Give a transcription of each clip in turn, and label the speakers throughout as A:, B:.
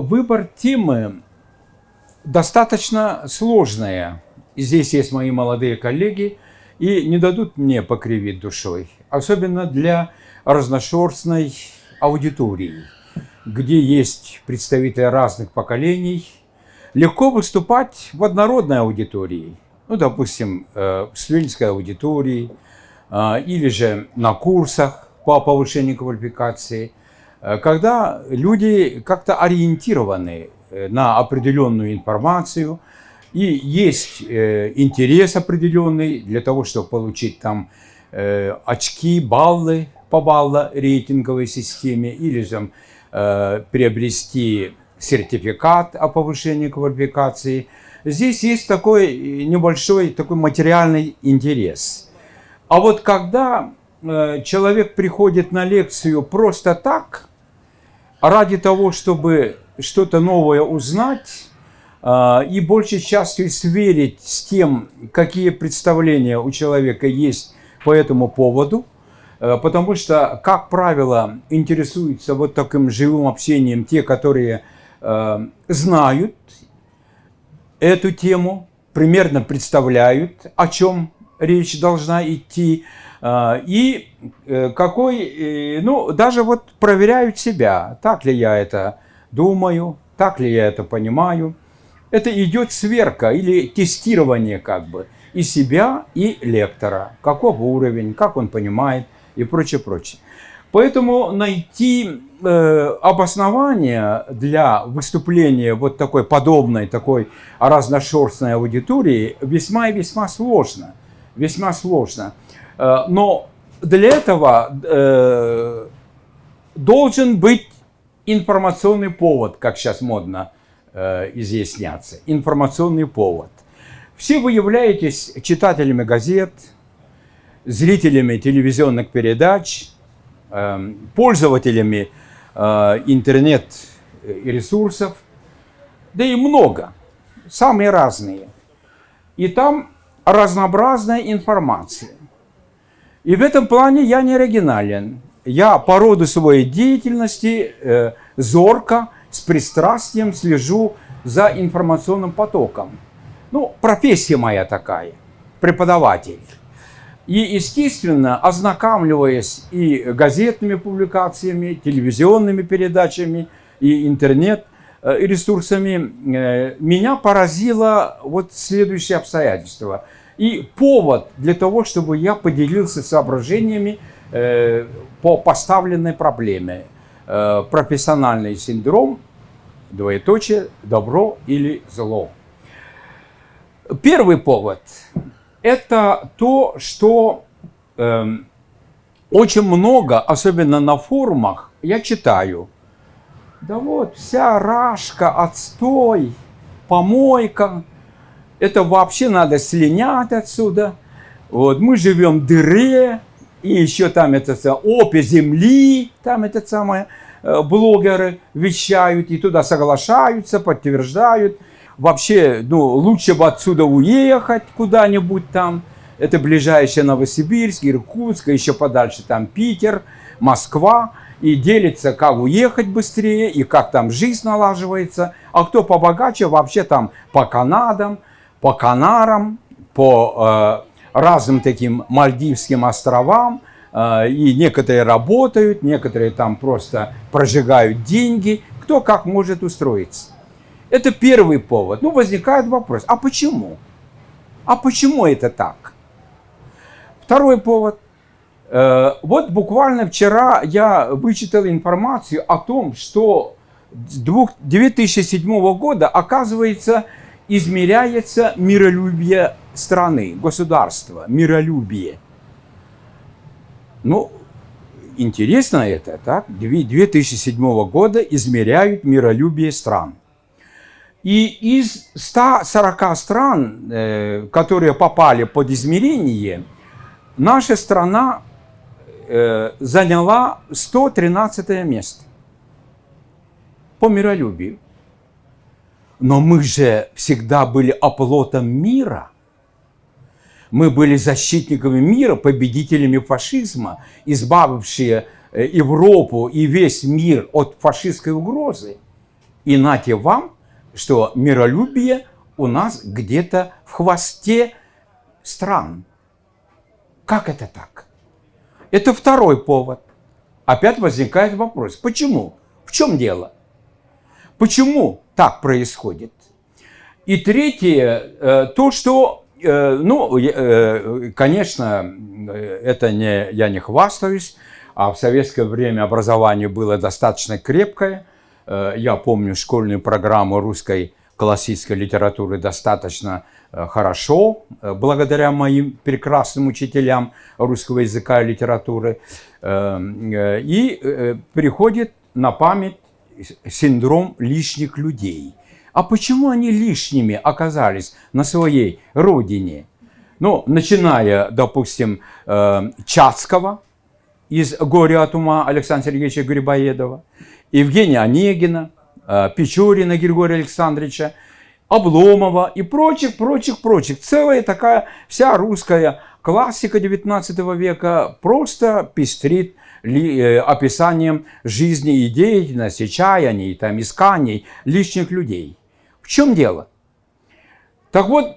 A: выбор темы достаточно сложная. Здесь есть мои молодые коллеги, и не дадут мне покривить душой. Особенно для разношерстной аудитории, где есть представители разных поколений. Легко выступать в однородной аудитории. Ну, допустим, в студенческой аудитории или же на курсах по повышению квалификации, когда люди как-то ориентированы на определенную информацию, и есть интерес определенный для того, чтобы получить там очки, баллы по балло-рейтинговой системе, или же приобрести сертификат о повышении квалификации. Здесь есть такой небольшой такой материальный интерес. А вот когда человек приходит на лекцию просто так, ради того, чтобы что-то новое узнать, и большей частью сверить с тем, какие представления у человека есть по этому поводу, потому что, как правило, интересуются вот таким живым общением те, которые знают эту тему, примерно представляют, о чем речь должна идти, и даже вот проверяют себя, так ли я это думаю, так ли я это понимаю. Это идет сверка или тестирование как бы и себя, и лектора. Каков уровень, как он понимает и прочее, прочее. Поэтому найти обоснование для выступления вот такой подобной, такой разношерстной аудитории весьма и весьма сложно. Весьма сложно. Но для этого должен быть информационный повод, как сейчас модно изъясняться. Информационный повод. Все вы являетесь читателями газет, зрителями телевизионных передач, пользователями интернет-ресурсов, да и много, самые разные. И там разнообразная информация. И в этом плане я не оригинален. Я по роду своей деятельности зорко, с пристрастием слежу за информационным потоком. Ну, профессия моя такая, преподаватель. И, естественно, ознакомливаясь и газетными публикациями, телевизионными передачами, и интернет-ресурсами, меня поразило вот следующее обстоятельство. И повод для того, чтобы я поделился соображениями по поставленной проблеме. Профессиональный синдром, двоеточие, добро или зло. Первый повод – это то, что очень много, особенно на форумах, я читаю. Да вот, вся рашка, отстой, помойка. Это вообще надо слинять отсюда. Вот, мы живем в дыре. И еще там опи земли, там блогеры вещают, и туда соглашаются, подтверждают. Вообще, лучше бы отсюда уехать куда-нибудь там. Это ближайшее Новосибирск, Иркутск, еще подальше там Питер, Москва. И делится, как уехать быстрее, и как там жизнь налаживается. А кто побогаче, вообще там по Канадам, по Канарам, по разным таким Мальдивским островам, и некоторые работают, некоторые там просто прожигают деньги, кто как может устроиться. Это первый повод. Возникает вопрос, а почему? А почему это так? Второй повод. Вот буквально вчера я вычитал информацию о том, что с 2007 года, оказывается, измеряется миролюбие страны, государства, миролюбие. Интересно это, так? 2007 года измеряют миролюбие стран. И из 140 стран, которые попали под измерение, наша страна заняла 113 место по миролюбию. Но мы же всегда были оплотом мира. Мы были защитниками мира, победителями фашизма, избавившие Европу и весь мир от фашистской угрозы. И нате вам, что миролюбие у нас где-то в хвосте стран. Как это так? Это второй повод. Опять возникает вопрос, почему? В чем дело? Почему так происходит? И третье, то, что, конечно, это не, я не хвастаюсь, а в советское время образование было достаточно крепкое. Я помню школьную программу русской классической литературы достаточно хорошо, благодаря моим прекрасным учителям русского языка и литературы. И приходит на память синдром лишних людей. А почему они лишними оказались на своей родине? Ну, начиная, допустим, Чацкого из «Горя от ума» Александра Сергеевича Грибоедова, Евгения Онегина, Печорина Григория Александровича, Обломова и прочих. Целая такая вся русская классика XIX века просто пестрит описанием жизни и деятельности, чаяний, там, исканий лишних людей. В чем дело? Так вот,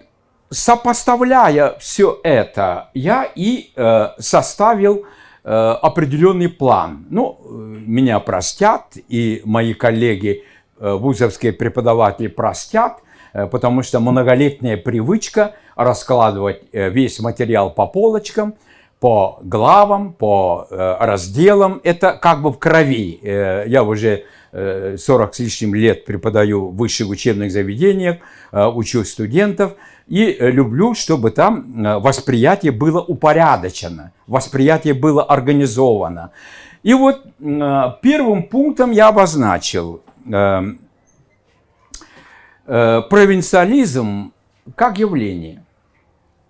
A: сопоставляя все это, я и составил определенный план. Ну, меня простят, и мои коллеги, вузовские преподаватели, простят, потому что многолетняя привычка раскладывать весь материал по полочкам, по главам, по разделам, это как бы в крови. Я уже 40 с лишним лет преподаю в высших учебных заведениях, учу студентов, и люблю, чтобы там восприятие было упорядочено, восприятие было организовано. И вот первым пунктом я обозначил провинциализм как явление.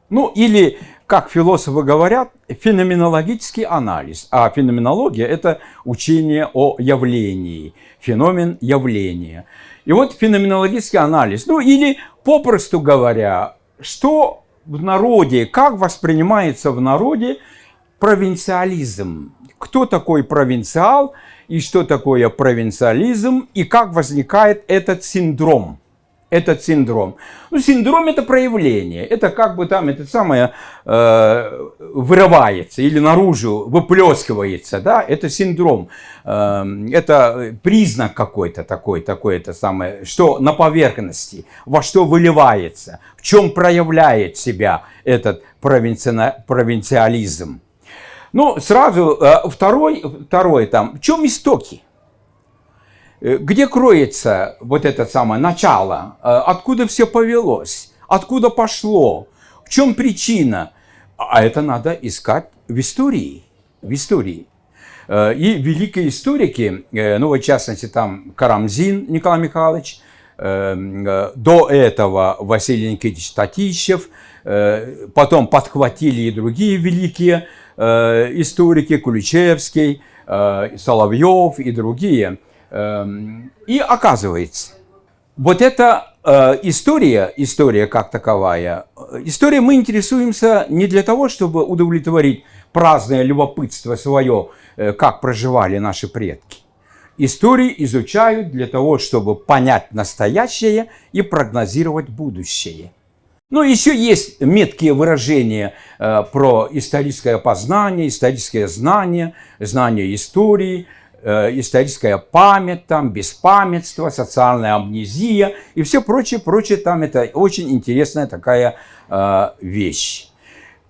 A: Ну, или, как философы говорят, феноменологический анализ. А феноменология – это учение о явлении, феномен явления. И вот феноменологический анализ, ну, или, попросту говоря, что в народе, как воспринимается в народе провинциализм. Кто такой провинциал, и что такое провинциализм, и как возникает этот синдром. Ну, синдром – это проявление, это как бы там это самое вырывается или наружу выплескивается, да, это синдром, это признак какой-то такой, это самое, что на поверхности, во что выливается, в чем проявляет себя этот провинциализм. Ну, сразу второй там, в чем истоки? Где кроется вот это самое начало, откуда все повелось, откуда пошло, в чем причина? А это надо искать в истории. И великие историки, ну, в частности, там Карамзин Николай Михайлович, до этого Василий Никитич Татищев, потом подхватили и другие великие историки, Ключевский, Соловьев и другие. И оказывается, вот эта история как таковая, мы интересуемся не для того, чтобы удовлетворить праздное любопытство свое, как проживали наши предки. Истории изучают для того, чтобы понять настоящее и прогнозировать будущее. Ну, еще есть меткие выражения про историческое познание, историческое знание, знание истории, историческая память, там, беспамятство, социальная амнезия и все прочее, там это очень интересная такая вещь.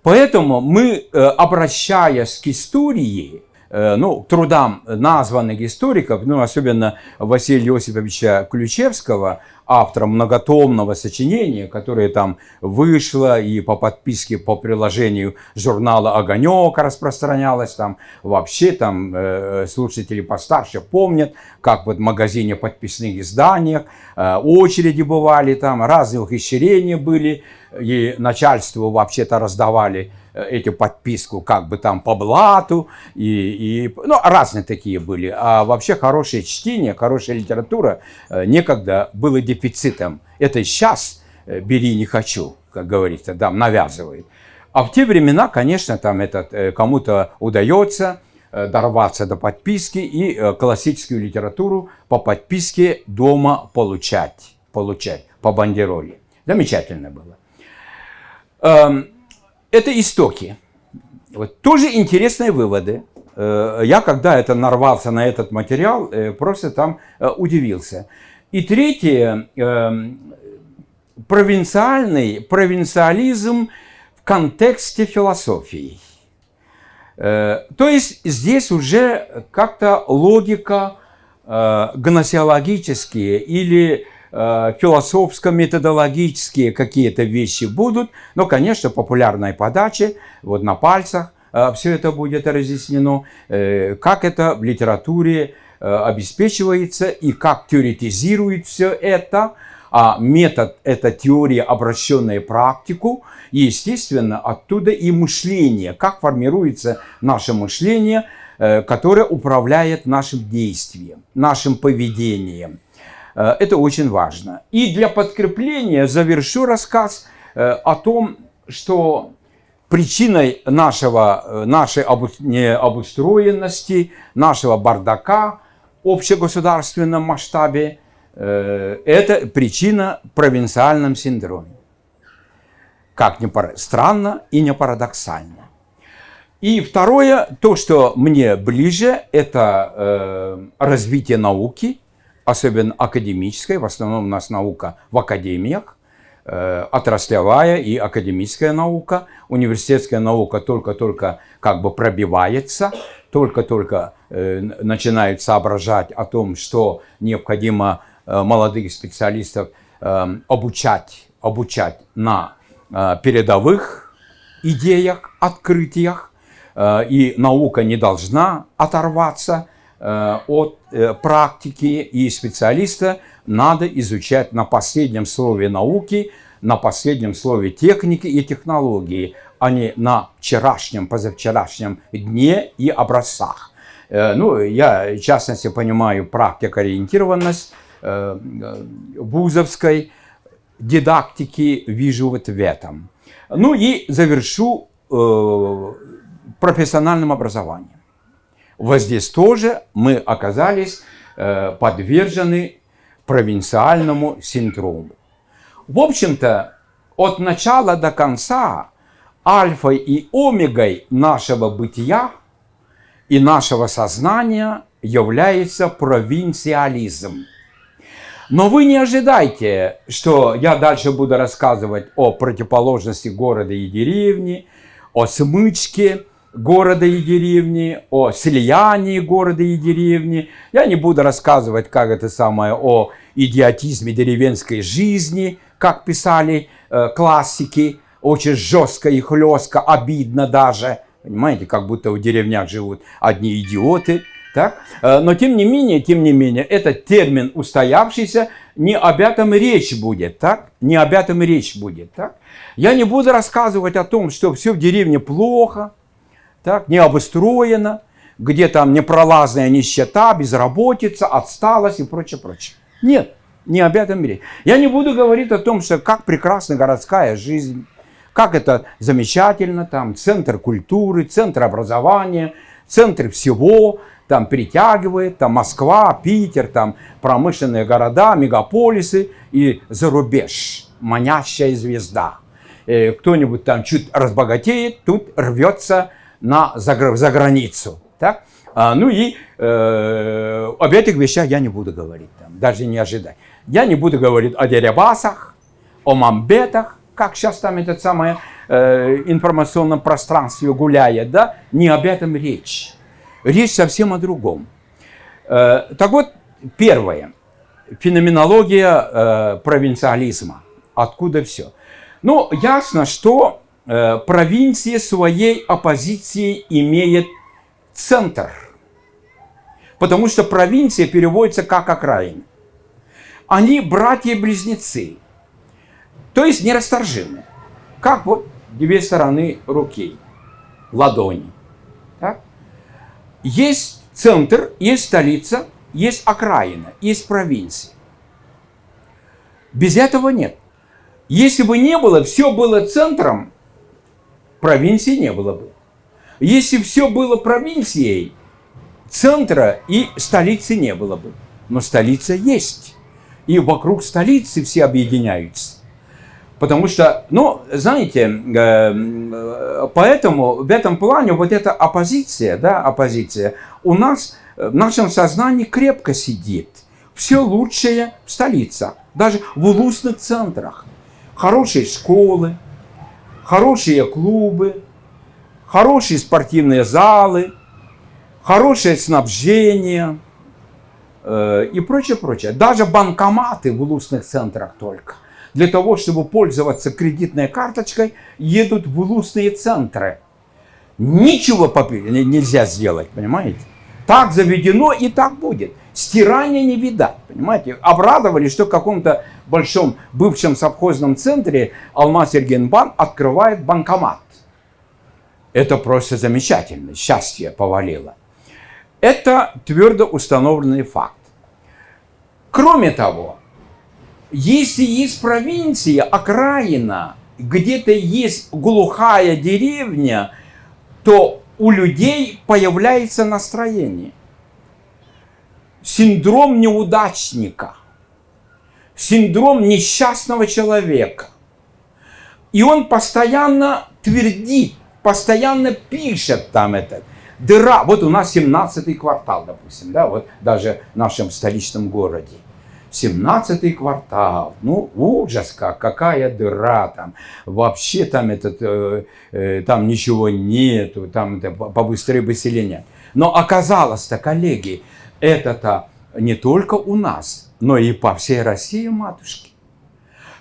A: Поэтому мы, обращаясь к истории, ну, к трудам названных историков, ну, особенно Василия Иосифовича Ключевского, автора многотомного сочинения, которое там вышло и по подписке, по приложению журнала «Огонек» распространялось, там вообще там слушатели постарше помнят, как вот в магазине подписных изданиях очереди бывали, там разные ухищрения были, и начальству вообще-то раздавали эту подписку как бы там по блату, ну, разные такие были. А вообще хорошее чтение, хорошая литература некогда было дефицитом. Это сейчас бери не хочу, как говорится, там навязывает. А в те времена, конечно, там кому-то удается дорваться до подписки и классическую литературу по подписке дома получать по бандероле. Замечательно было. Это истоки. Вот. Тоже интересные выводы. Я, когда нарвался на этот материал, просто там удивился. И третье, провинциализм в контексте философии. То есть здесь уже как-то логика гносеологические или философско-методологические какие-то вещи будут, но, конечно, популярной подаче, вот на пальцах все это будет разъяснено, как это в литературе обеспечивается и как теоретизирует все это. А метод – это теория, обращенная в практику, и, естественно, оттуда и мышление, как формируется наше мышление, которое управляет нашим действием, нашим поведением. Это очень важно. И для подкрепления завершу рассказ о том, что причиной нашей необустроенности, нашего бардака в общегосударственном масштабе это причина в провинциальном синдроме. Как ни странно и не парадоксально. И второе, то, что мне ближе, это развитие науки, особенно академической. В основном у нас наука в академиях, отраслевая и академическая наука. Университетская наука только-только как бы пробивается, только-только начинает соображать о том, что необходимо молодых специалистов обучать на передовых идеях, открытиях. И наука не должна оторваться от практики, и специалиста надо изучать на последнем слове науки, на последнем слове техники и технологии, а не на вчерашнем, позавчерашнем дне и образцах. Ну, я, в частности, понимаю практикоориентированность вузовской дидактики, вижу вот в этом. Ну и завершу профессиональным образованием. Вот здесь тоже мы оказались подвержены провинциальному синдрому. В общем-то, от начала до конца альфой и омегой нашего бытия и нашего сознания является провинциализм. Но вы не ожидайте, что я дальше буду рассказывать о противоположности города и деревни, о смычке города и деревни, о слиянии города и деревни. Я не буду рассказывать, как это самое, о идиотизме деревенской жизни, как писали классики, очень жестко и хлестко, обидно даже. Понимаете, как будто в деревнях живут одни идиоты. Так? Но тем не менее, этот термин устоявшийся, не об этом речь будет, так? Не об этом речь будет, так? Я не буду рассказывать о том, что все в деревне плохо, так? Не обустроено, где там непролазная нищета, безработица, отсталость и прочее, прочее. Нет, не об этом речь. Я не буду говорить о том, что как прекрасна городская жизнь, как это замечательно, там центр культуры, центр образования, центр всего, там притягивает, там Москва, Питер, там промышленные города, мегаполисы и за рубеж, манящая звезда. Кто-нибудь там чуть разбогатеет, тут рвется за границу. Так? Ну и об этих вещах я не буду говорить, там, даже не ожидать. Я не буду говорить о Дерибасах, о Мамбетах, как сейчас там это самое информационном пространстве гуляет, да? Не об этом речь. Речь совсем о другом. Так вот, первое. Феноменология провинциализма. Откуда все? Ну, ясно, что провинция своей оппозиции имеет центр. Потому что провинция переводится как окраина. Они братья-близнецы. То есть нерасторжимы. Как вот две стороны руки, ладони. Так? Есть центр, есть столица, есть окраина, есть провинция. Без этого нет. Если бы не было, все было центром, провинции не было бы. Если все было провинцией, центра и столицы не было бы. Но столица есть. И вокруг столицы все объединяются. Потому что, ну, знаете, поэтому в этом плане вот эта оппозиция, да, оппозиция, у нас в нашем сознании крепко сидит. Все лучшее в столицах, даже в улусных центрах. Хорошие школы, хорошие клубы, хорошие спортивные залы, хорошее снабжение и прочее, прочее. Даже банкоматы в улусных центрах только. Для того, чтобы пользоваться кредитной карточкой, едут в улусные центры. Ничего нельзя сделать, понимаете? Так заведено и так будет. Стирания не видать, понимаете? Обрадовались, что в каком-то большом бывшем совхозном центре Алмаз-Эргенбанк открывает банкомат. Это просто замечательно, счастье повалило. Это твердо установленный факт. Кроме того, если есть провинция, окраина, где-то есть глухая деревня, то у людей появляется настроение. Синдром неудачника, синдром несчастного человека. И он постоянно твердит, постоянно пишет там это. Дыра, вот у нас 17-й квартал, допустим, да, вот даже в нашем столичном городе. 17-й квартал, ну ужас какая дыра там, вообще там, там ничего нету, там это побыстрее бы селения. Но оказалось-то, коллеги, это-то не только у нас, но и по всей России, матушки.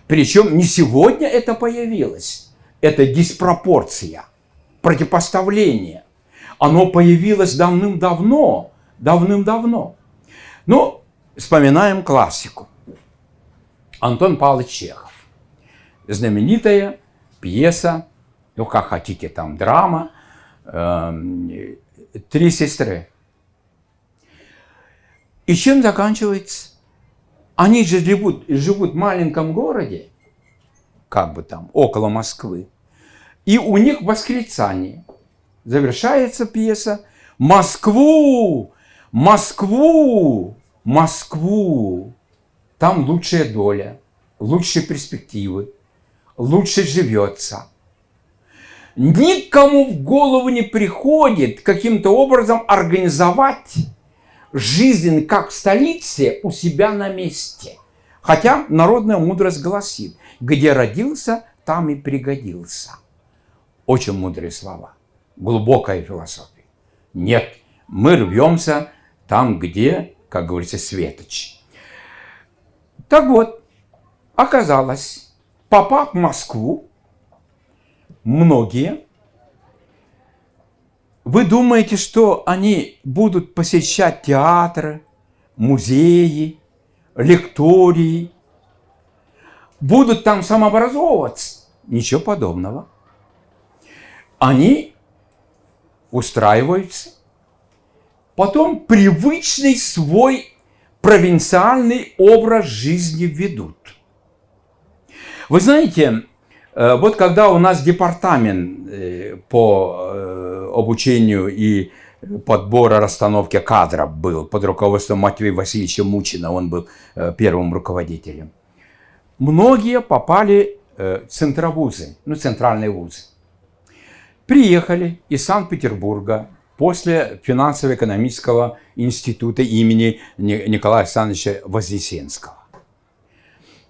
A: Причем не сегодня это появилось, это диспропорция, противопоставление. Оно появилось давным-давно, давным-давно. Ну, вспоминаем классику. Антон Павлович Чехов. Знаменитая пьеса, ну как хотите, там драма, «Три сестры». И чем заканчивается? Они же живут в маленьком городе, как бы там, около Москвы. И у них восклицание. Завершается пьеса: «Москву! Москву! Москву! Там лучшая доля, лучшие перспективы, лучше живется». Никому в голову не приходит каким-то образом организовать жизнь как в столице у себя на месте. Хотя народная мудрость гласит: где родился, там и пригодился. Очень мудрые слова, глубокая философия. Нет, мы рвемся там, где, как говорится, светоч. Так вот, оказалось, попав в Москву, многие, вы думаете, что они будут посещать театры, музеи, лектории, будут там самообразовываться? Ничего подобного. Они устраиваются, потом привычный свой провинциальный образ жизни ведут. Вы знаете, вот когда у нас департамент по обучению и подбора, расстановке кадров был под руководством Матвея Васильевича Мучина, он был первым руководителем, многие попали в центровузы, ну, центральные вузы. Приехали из Санкт-Петербурга после финансово-экономического института имени Николая Александровича Вознесенского.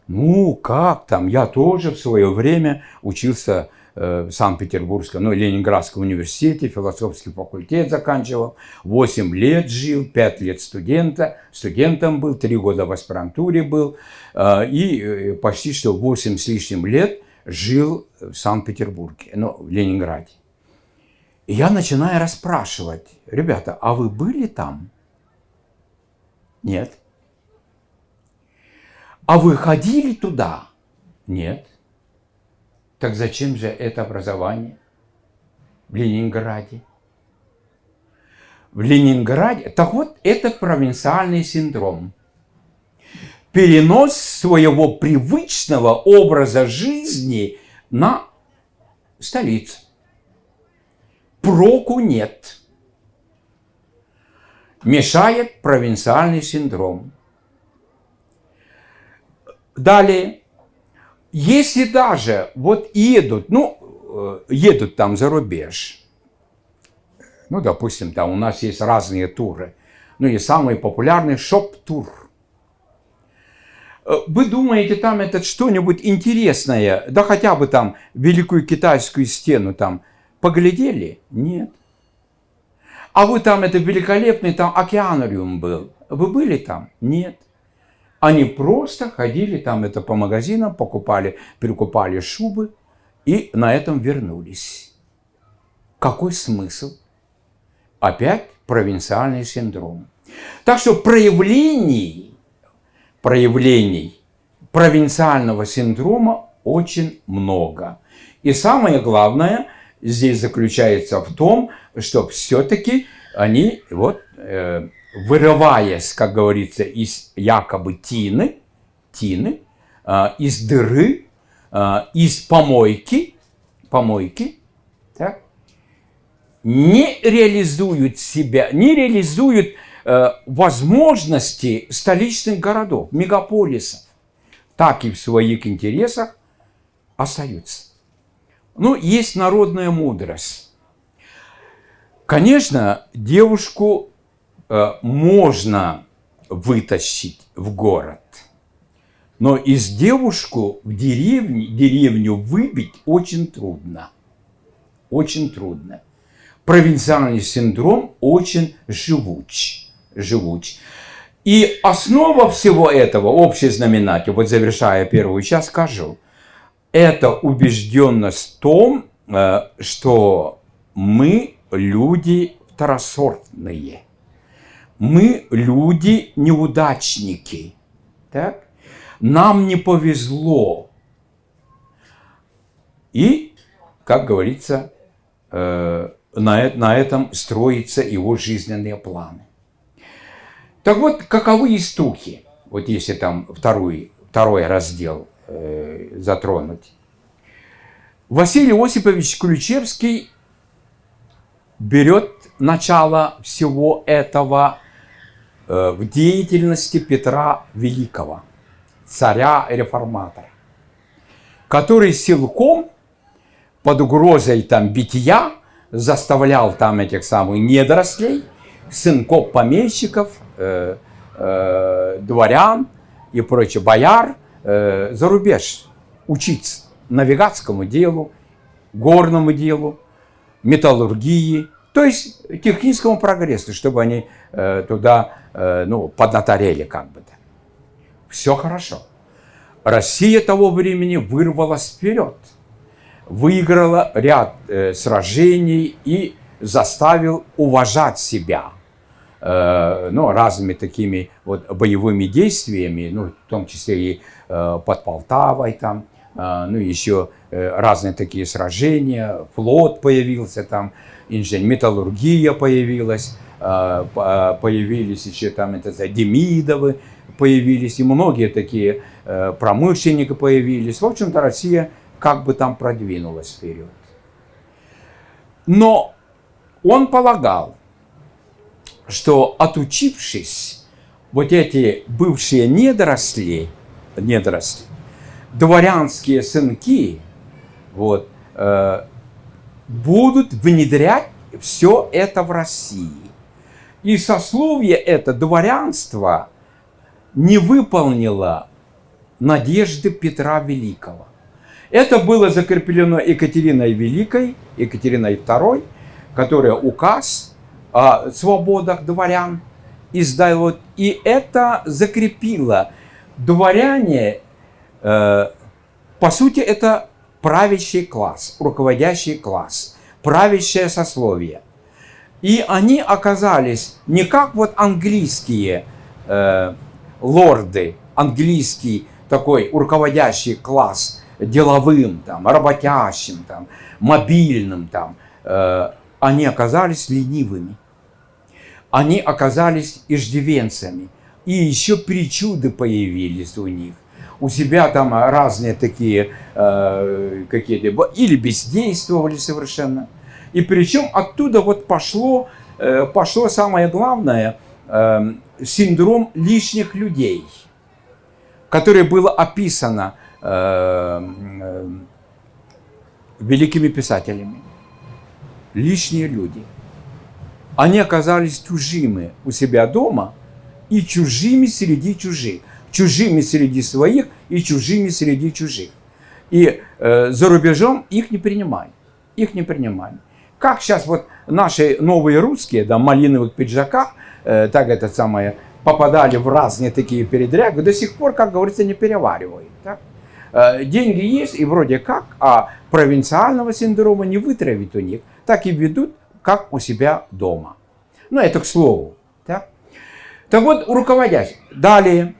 A: Ну, как там, я тоже в свое время учился в Санкт-Петербургском, ну, Ленинградском университете, философский факультет заканчивал, 8 лет жил, 5 лет студентом был, 3 года в аспирантуре был, и почти что 8 с лишним лет жил в Санкт-Петербурге, ну, в Ленинграде. И я начинаю расспрашивать: ребята, а вы были там? Нет. А вы ходили туда? Нет. Так зачем же это образование в Ленинграде? В Ленинграде, так вот, это провинциальный синдром. Перенос своего привычного образа жизни на столицу. Проку нет. мешает провинциальный синдром. Далее, если даже вот едут, едут там за рубеж, допустим, там у нас есть разные туры, и самый популярный шоп-тур. Вы думаете, там это что-нибудь интересное, да хотя бы там Великую Китайскую стену там поглядели? Нет. А вы там, это великолепный там океанариум был. Вы были там? Нет. Они просто ходили там это по магазинам, перекупали шубы и на этом вернулись. Какой смысл? Опять провинциальный синдром. Так что проявлений провинциального синдрома очень много. И самое главное здесь заключается в том, что все-таки они, вырываясь, как говорится, из якобы тины, из дыры, из помойки, так, не реализуют себя, не реализуют возможности столичных городов, мегаполисов, так и в своих интересах остаются. Есть народная мудрость. Конечно, девушку можно вытащить в город, но из девушку в деревню выбить очень трудно. Очень трудно. Провинциальный синдром очень живуч. И основа всего этого, общий знаменатель, завершая первую часть, скажу, это убежденность в том, что мы люди второсортные. Мы люди неудачники. Так? Нам не повезло. И, как говорится, на этом строятся его жизненные планы. Так вот, каковы истуки? Если там второй раздел затронуть. Василий Осипович Ключевский берет начало всего этого в деятельности Петра Великого, царя-реформатора, который силком под угрозой битья заставлял этих самых недорослей, сынков помещиков, дворян и прочее, бояр за рубеж учиться навигатскому делу, горному делу, металлургии, то есть техническому прогрессу, чтобы они туда поднаторели как-бы-то. Все хорошо. Россия того времени вырвалась вперед, выиграла ряд сражений и заставил уважать себя разными такими боевыми действиями, в том числе и под Полтавой, еще разные такие сражения, флот появился металлургия появилась, появились еще Демидовы появились, и многие такие промышленники появились. В общем-то, Россия как бы продвинулась вперед. Но он полагал, что отучившись, эти бывшие недоросли, дворянские сынки, будут внедрять все это в России. И сословие это, дворянство, не выполнило надежды Петра Великого. Это было закреплено Екатериной Великой, Екатериной II, которая указ о свободах дворян издала. И это закрепило. Дворяне, по сути, это правящий класс, руководящий класс, правящее сословие. И они оказались не как английские лорды, английский такой руководящий класс, деловым, работящим, мобильным, они оказались ленивыми. Они оказались иждивенцами. И еще причуды появились у них. У себя разные такие какие-то, или бездействовали совершенно. И причем оттуда пошло самое главное, синдром лишних людей, которое было описано великими писателями. Лишние люди. Они оказались чужими у себя дома и чужими среди чужих. Чужими среди своих и чужими среди чужих. И за рубежом их не принимали. Их не принимали. Как сейчас вот наши новые русские, да, в малиновых пиджаках, так это самое, попадали в разные такие передряги, до сих пор, как говорится, не переваривают. Так? Деньги есть, и вроде как, а провинциального синдрома не вытравить у них. Так и ведут, как у себя дома. Ну, это к слову. Так, так вот, руководящий. Далее.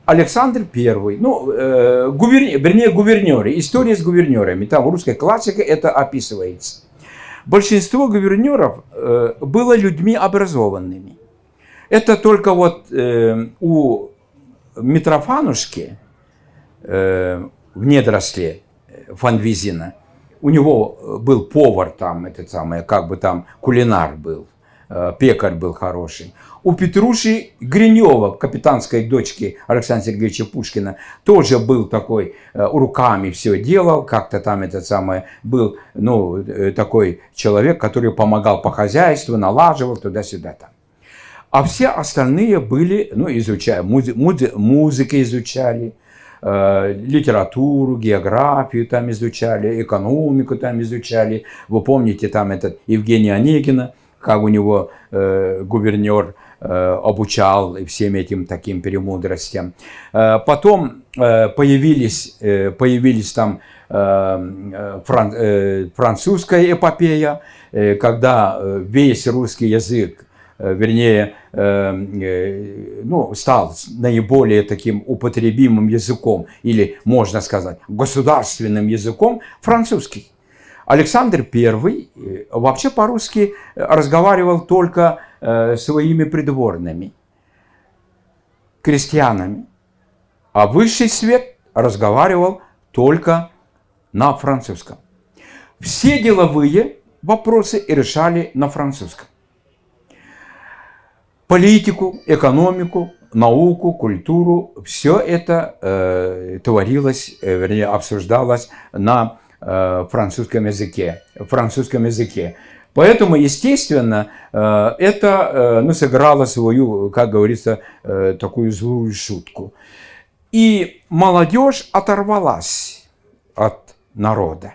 A: Александр I, ну, гувернеры, история с гувернерами, там в русской классике это описывается. Большинство гувернеров было людьми образованными. Это только вот у Митрофанушки в Недоросле Фанвизина, у него был повар там, этот самый, как бы там кулинар был, пекарь был хороший. У Петруши Гринева, капитанской дочки Александра Сергеевича Пушкина, тоже был такой, руками все делал, как-то там этот самый, был, ну, такой человек, который помогал по хозяйству, налаживал туда-сюда там. А все остальные были, ну, изучали, музыку изучали, литературу, географию там изучали, экономику там изучали. Вы помните там этот Евгения Онегина, как у него гувернер обучал всем этим таким премудростям. Потом появились там французская эпопея, когда весь русский язык, вернее, ну, стал наиболее таким употребимым языком, или, можно сказать, государственным языком французский. Александр I вообще по-русски разговаривал только своими придворными, крестьянами, а высший свет разговаривал только на французском. Все деловые вопросы решали на французском. Политику, экономику, науку, культуру, все это творилось, вернее, обсуждалось на французском языке. Поэтому, естественно, это, ну, сыграло свою, как говорится, такую злую шутку. И молодежь оторвалась от народа.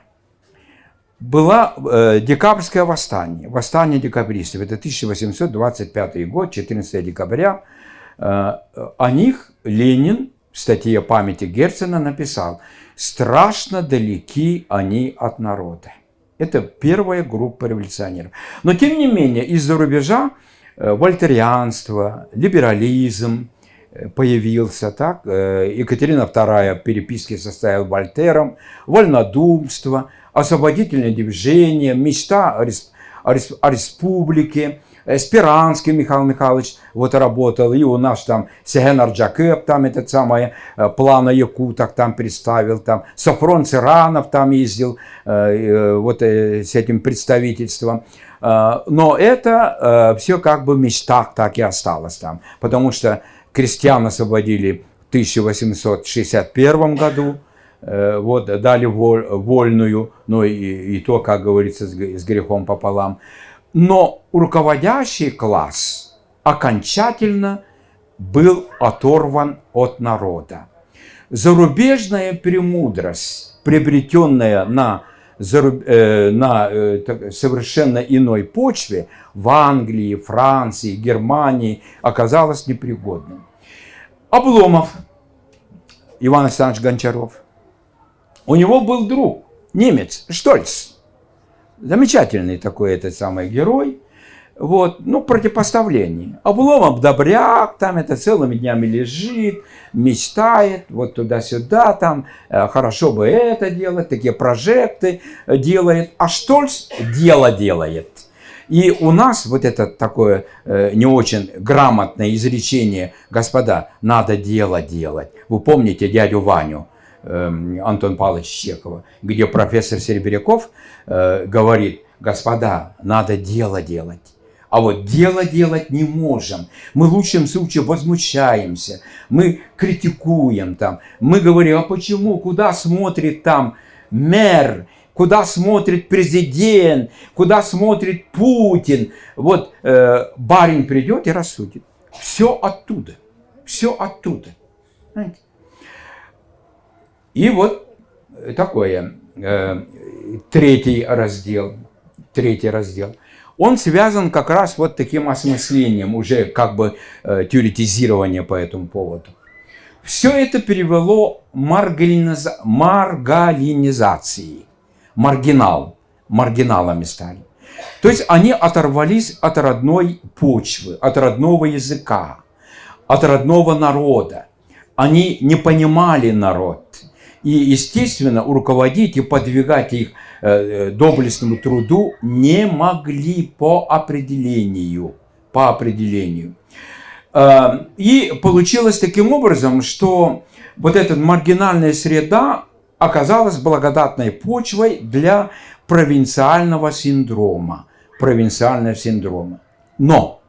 A: Было декабрьское восстание, восстание декабристов. Это 1825 год, 14 декабря. О них Ленин в статье памяти Герцена написал: «Страшно далеки они от народа». Это первая группа революционеров. Но тем не менее, из-за рубежа вольтерианство, либерализм появился. Так? Екатерина II переписки составила с Вольтером, вольнодумство, освободительное движение, мечта о республике. Спиранский Михаил Михайлович вот работал, и у нас там Сеген Арджакеп, там этот самый план о якутах там представил, там Софрон Циранов там ездил вот с этим представительством. Но это все как бы в мечтах так и осталось там, потому что крестьян освободили в 1861 году, вот, дали вольную, но и то, как говорится, с грехом пополам. Но руководящий класс окончательно был оторван от народа. Зарубежная премудрость, приобретенная на совершенно иной почве в Англии, Франции, Германии, оказалась непригодной. Обломов Иван Александрович Гончаров. У него был друг, немец, Штольц. Замечательный такой этот самый герой. Вот, ну, противопоставление. Обломов добряк, там это целыми днями лежит, мечтает, вот туда-сюда, там, хорошо бы это делать, такие прожекты делает. А Штольц дело делает. И у нас вот это такое не очень грамотное изречение: господа, надо дело делать. Вы помните дядю Ваню Антон Павлович Чехова, где профессор Серебряков говорит: господа, надо дело делать. А вот дело делать не можем. Мы в лучшем случае возмущаемся, мы критикуем там, мы говорим, а почему, куда смотрит там мэр, куда смотрит президент, куда смотрит Путин. Вот барин придет и рассудит. Все оттуда. Все оттуда. Знаете? И вот такое, третий раздел. Он связан как раз вот таким осмыслением, уже как бы теоретизирование по этому поводу. Все это привело маргалинизации. Маргиналами стали. То есть они оторвались от родной почвы, от родного языка, от родного народа. Они не понимали народ. И, естественно, руководить и подвигать их доблестному труду не могли по определению. И получилось таким образом, что вот эта маргинальная среда оказалась благодатной почвой для провинциального синдрома. Но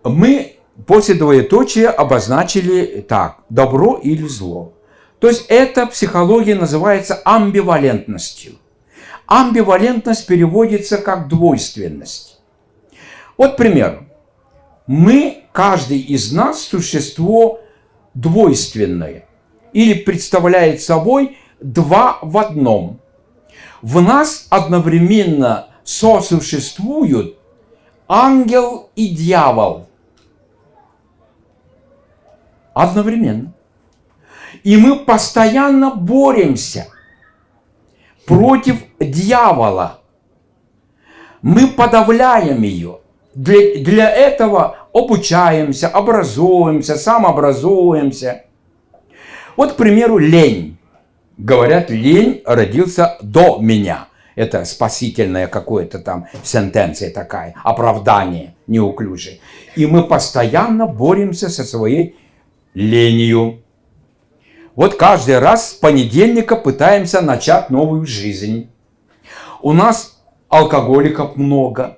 A: мы после двоеточия обозначили так: добро или зло. То есть эта психология называется амбивалентностью. Амбивалентность переводится как двойственность. Вот пример. Каждый из нас существо двойственное или представляет собой два в одном. В нас одновременно сосуществуют ангел и дьявол. Одновременно. И мы постоянно боремся против дьявола. Мы подавляем ее. Для этого обучаемся, образовываемся, самообразовываемся. Вот, к примеру, лень. Говорят, лень родился до меня. Это спасительная какое-то там сентенция такая, оправдание неуклюжее. И мы постоянно боремся со своей ленью. Вот каждый раз с понедельника пытаемся начать новую жизнь. У нас алкоголиков много,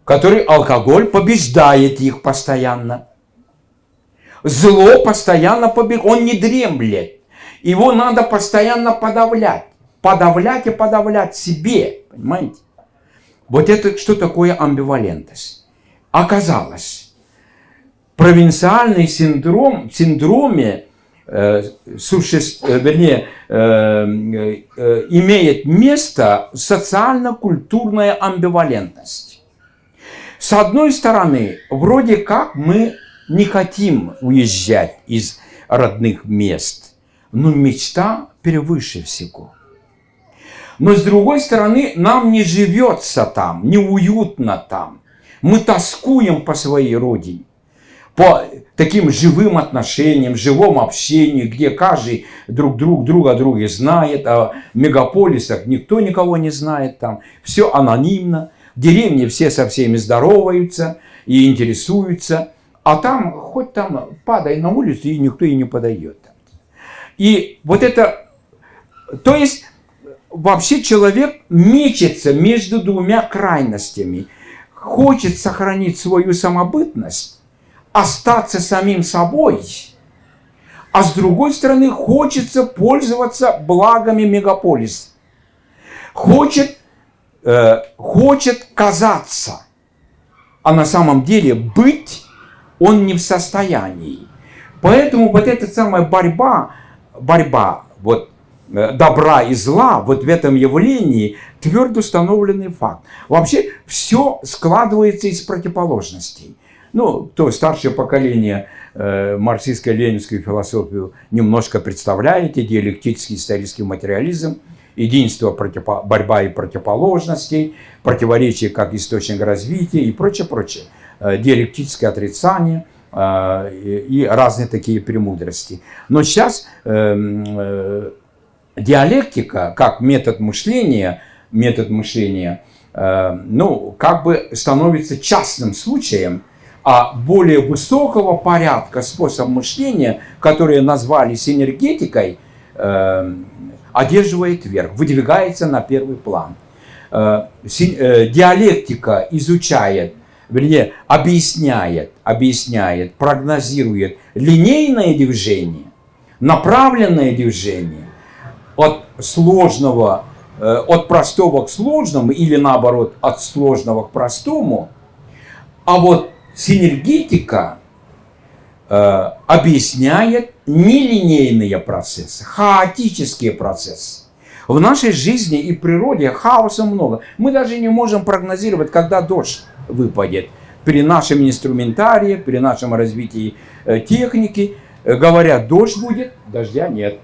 A: который алкоголь побеждает их постоянно. Зло постоянно побеждает, он не дремлет. Его надо постоянно подавлять. Подавлять и подавлять себе, понимаете? Вот это что такое амбивалентность? Оказалось, провинциальный синдроме имеет место социально-культурная амбивалентность. С одной стороны, вроде как мы не хотим уезжать из родных мест, но мечта превыше всего. Но с другой стороны, нам не живется там, неуютно там. Мы тоскуем по своей родине, по таким живым отношениям, живому общению, где каждый друг о друге знает, а в мегаполисах никто никого не знает, там все анонимно, в деревне все со всеми здороваются и интересуются, а там хоть там падай на улицу, и никто и не подойдет. И вот это, то есть вообще человек мечется между двумя крайностями, хочет сохранить свою самобытность, остаться самим собой, а с другой стороны хочется пользоваться благами мегаполиса. Хочет казаться, а на самом деле быть он не в состоянии. Поэтому вот эта самая борьба вот, добра и зла вот в этом явлении твердо установленный факт. Вообще все складывается из противоположностей. Ну, то старшее поколение марксистско-ленинскую философию немножко представляете, диалектический исторический материализм, единство, борьба и противоположностей, противоречие как источник развития и прочее. Диалектическое отрицание и разные такие премудрости. Но сейчас диалектика как метод мышления, ну, как бы становится частным случаем, а более высокого порядка способ мышления, который назвали синергетикой, одерживает верх, выдвигается на первый план. диалектика изучает, вернее, объясняет, прогнозирует линейное движение, направленное движение от сложного, от простого к сложному или наоборот от сложного к простому, а вот синергетика объясняет нелинейные процессы, хаотические процессы. В нашей жизни и природе хаоса много. Мы даже не можем прогнозировать, когда дождь выпадет. При нашем инструментарии, при нашем развитии техники говорят, дождь будет, дождя нет.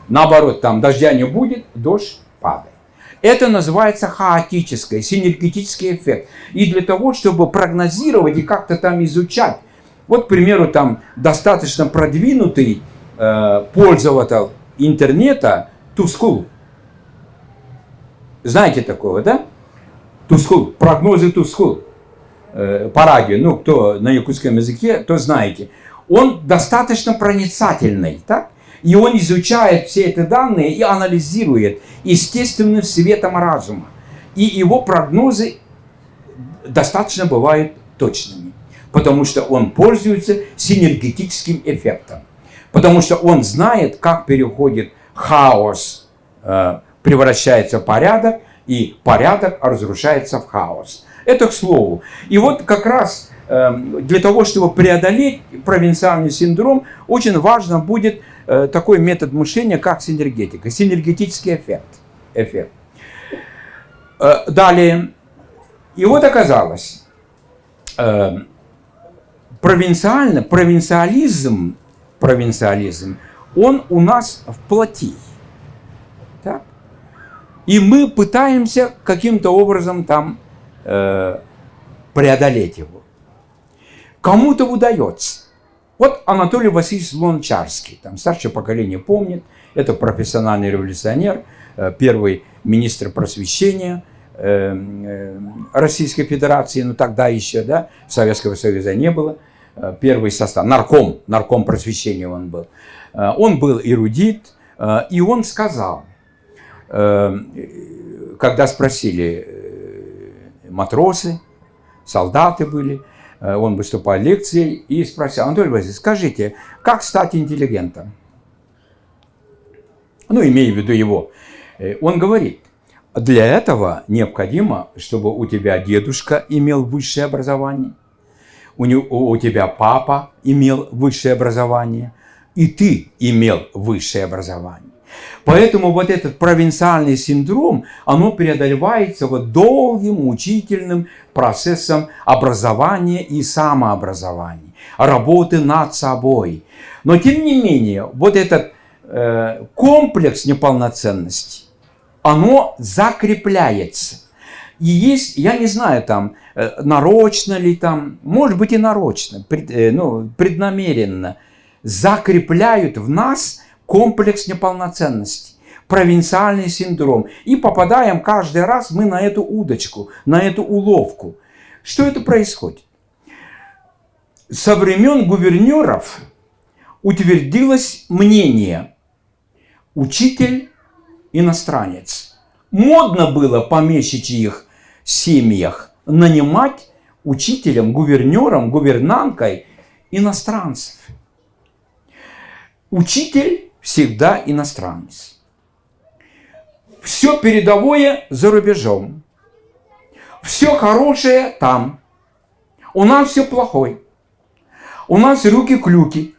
A: Наоборот, там дождя не будет, дождь падает. Это называется хаотический, синергетический эффект. И для того, чтобы прогнозировать и как-то там изучать, вот, к примеру, там достаточно продвинутый пользователь интернета Тускул. Знаете такого, да? Тускул, прогнозы Тускул по радио. Ну, кто на якутском языке, то знаете. Он достаточно проницательный, так? И он изучает все эти данные и анализирует естественным светом разума. И его прогнозы достаточно бывают точными. Потому что он пользуется синергетическим эффектом. Потому что он знает, как переходит хаос, превращается в порядок, и порядок разрушается в хаос. Это к слову. И вот как раз для того, чтобы преодолеть провинциальный синдром, очень важно будет такой метод мышления, как синергетика, синергетический эффект. Далее. И вот оказалось, провинциализм, он у нас в плоти. Так? И мы пытаемся каким-то образом там преодолеть его. Кому-то удается. Вот Анатолий Васильевич Луначарский, там старшее поколение помнит, это профессиональный революционер, первый министр просвещения Российской Федерации, но тогда еще, да, Советского Союза не было. Первый состав, нарком просвещения он был. Он был эрудит, и он сказал, когда спросили матросы, солдаты были, он выступал лекцией и спросил: Анатолий Васильевич, скажите, как стать интеллигентом? Ну, имея в виду его. Он говорит: для этого необходимо, чтобы у тебя дедушка имел высшее образование, у тебя папа имел высшее образование, и ты имел высшее образование. Поэтому вот этот провинциальный синдром, оно преодолевается вот долгим, мучительным процессом образования и самообразования, работы над собой. Но тем не менее, вот этот комплекс неполноценности, оно закрепляется. И есть, я не знаю, там, нарочно ли там, может быть и нарочно, преднамеренно, закрепляют в нас комплекс неполноценности, провинциальный синдром. И попадаем каждый раз мы на эту удочку, на эту уловку. Что это происходит? Со времен гувернеров утвердилось мнение: учитель иностранец. Модно было в помещичьих семьях нанимать учителем, гувернером, гувернанткой иностранцев. Учитель всегда иностранец. Все передовое за рубежом. Все хорошее там. У нас все плохое. У нас руки-клюки.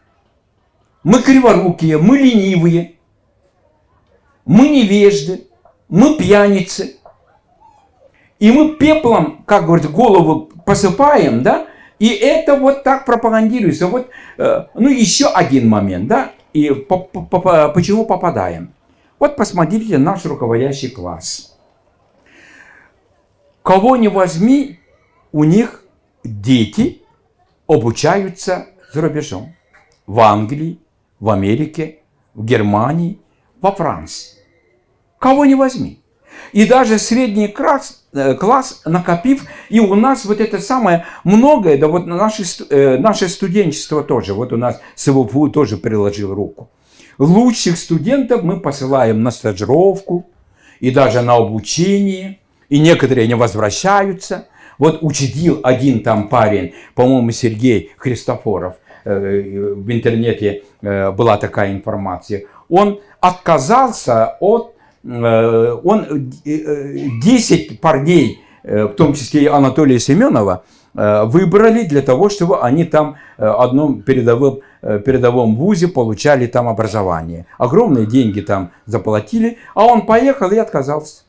A: Мы криворукие, мы ленивые. Мы невежды. Мы пьяницы. И мы пеплом, как говорится, голову посыпаем, да? И это вот так пропагандируется. Вот, ну, еще один момент, да? И почему попадаем? Вот посмотрите наш руководящий класс. Кого не возьми, у них дети обучаются за рубежом. В Англии, в Америке, в Германии, во Франции. Кого не возьми. И даже средний класс, накопив, и у нас вот это самое многое, да вот наше студенчество тоже, вот у нас СВФУ тоже приложил руку. Лучших студентов мы посылаем на стажировку и даже на обучение. и некоторые не возвращаются. Вот учредил один там парень, по-моему, Сергей Христофоров, в интернете была такая информация, он отказался от, он 10 парней, в том числе и Анатолия Семенова, выбрали для того, чтобы они там в одном передовом вузе получали там образование. Огромные деньги там заплатили, а он поехал и отказался.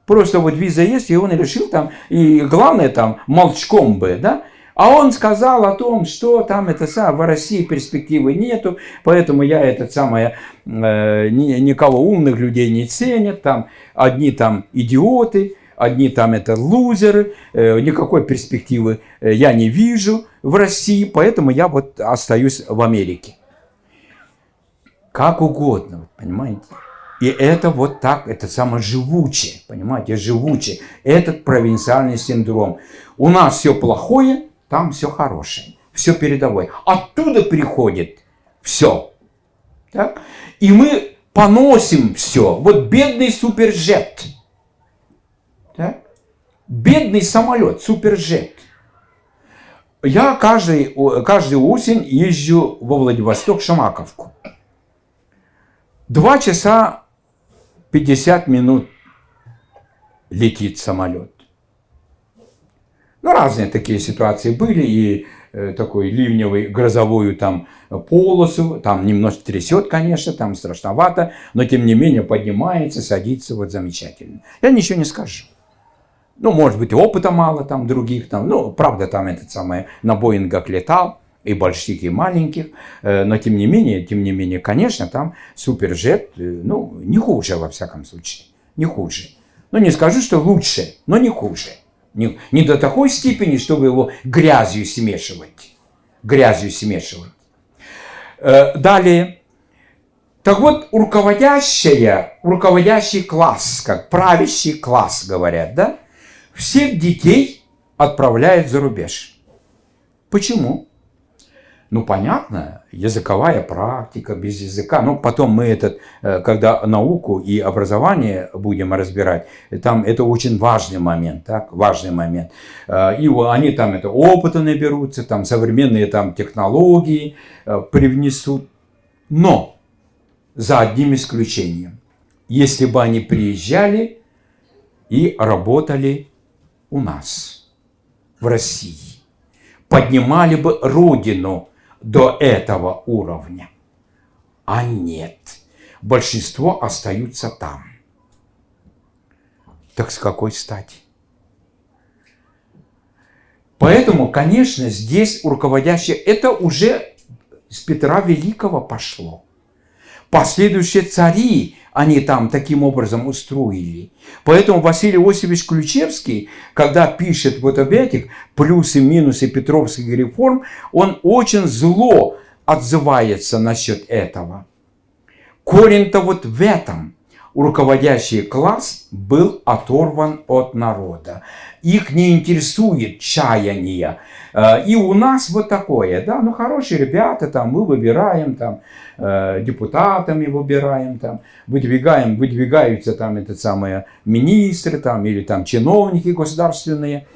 A: Просто вот виза есть, и он решил там, и главное там молчком бы, да. А он сказал о том, что там в России перспективы нету, поэтому я никого умных людей не ценят, там одни там идиоты, одни там лузеры, никакой перспективы я не вижу в России, поэтому я вот остаюсь в Америке. Как угодно, понимаете? И это вот так, это живучее, понимаете, живучее. Этот провинциальный синдром. У нас все плохое, там все хорошее, все передовое. Оттуда приходит все. Так? И мы поносим все. Вот бедный суперджет. Так? Бедный самолет, суперджет. Я каждую осень езжу во Владивосток, Шамаковку. 2 часа 50 минут летит самолет. Ну, разные такие ситуации были, и такой ливневый, грозовую там полосу, там немножко трясет, конечно, там страшновато, но тем не менее поднимается, садится, вот замечательно. Я ничего не скажу. Ну, может быть, опыта мало там других, там, ну, правда, там на Боингах летал, и больших, и маленьких, но тем не менее, конечно, там суперджет, ну, не хуже, во всяком случае, не хуже. Ну, не скажу, что лучше, но не хуже. Не до такой степени, чтобы его грязью смешивать. Далее. Так вот, руководящий класс, как правящий класс, говорят, да, всех детей отправляют за рубеж. Почему? Ну, понятно, языковая практика, без языка. Ну, потом мы когда науку и образование будем разбирать, там это очень важный момент, так, важный момент. И они там опыта наберутся, там современные там технологии привнесут. Но за одним исключением. Если бы они приезжали и работали у нас, в России, поднимали бы родину до этого уровня. А нет. Большинство остаются там. Так с какой стати? Поэтому, конечно, здесь руководящее, это уже с Петра Великого пошло. Последующие цари, они там таким образом устроили. Поэтому Василий Иосифович Ключевский, когда пишет вот об этих плюсы-минусы петровских реформ, он очень зло отзывается насчет этого. Корень-то вот в этом. Руководящий класс был оторван от народа. Их не интересует чаяние. И у нас вот такое, да, ну хорошие ребята, там мы выбираем, там депутатами выбираем, там выдвигаются там министры, там или там чиновники государственные,